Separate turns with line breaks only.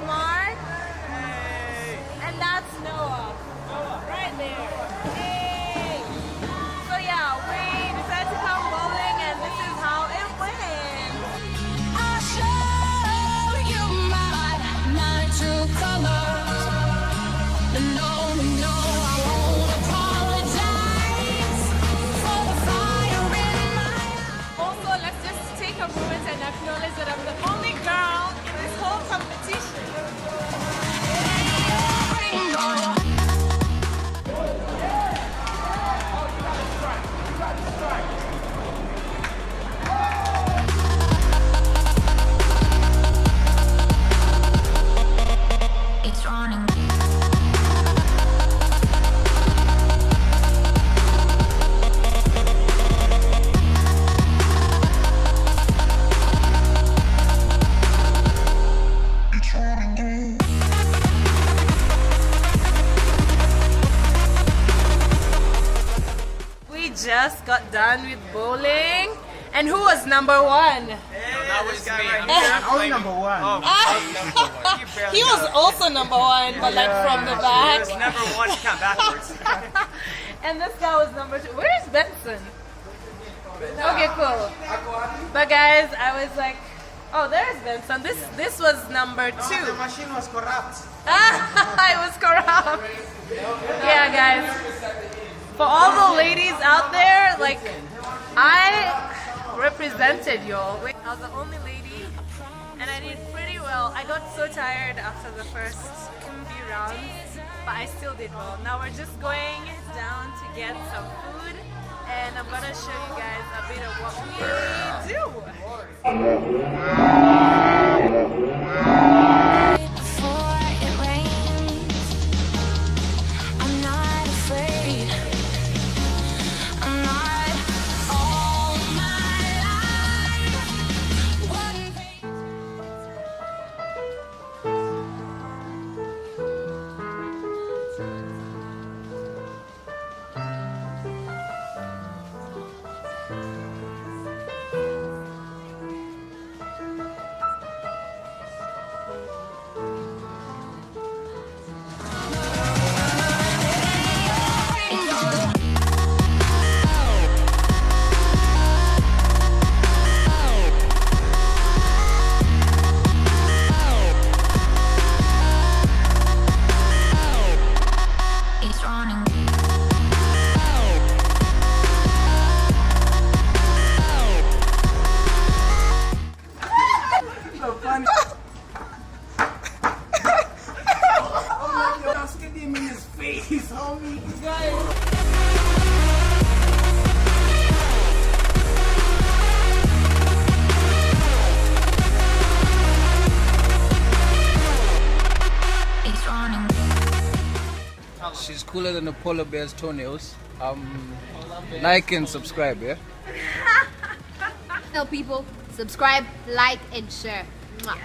Mark. And that's Noah. Right there. Hey. So yeah, we decided to come bowling and this is how it went.
I'll show you my true colors. No, no, I won't apologize for the fire in my eyes.
Also, let's just take a moment and acknowledge that I'm the only girl in this whole competition.
It's running.
We just got done with bowling. And who was number one?
That was me.
I was number one.
He was also number one, but like from the back.
It's number one, count backwards.
And this guy was number two. Where's Benson? Okay, cool. But guys, I was like, oh, there's Benson. This was number two.
The machine was corrupt.
I was corrupt. Yeah, guys. For all the ladies out there, like, I represented y'all. I was the only lady, and I did pretty well. I got so tired after the first few rounds, but I still did well. Now we're just going down to get some food, and I'm gonna show you guys a bit of what we do.
Before it rains, I'm not afraid. I'm not all my life. One thing. It's running.
So funny. Oh my God, look at him in his face, homie.
It's running.
She's cooler than a polar bear's toenails. Like and subscribe, yeah?
Tell people, subscribe, like, and share. Mwah.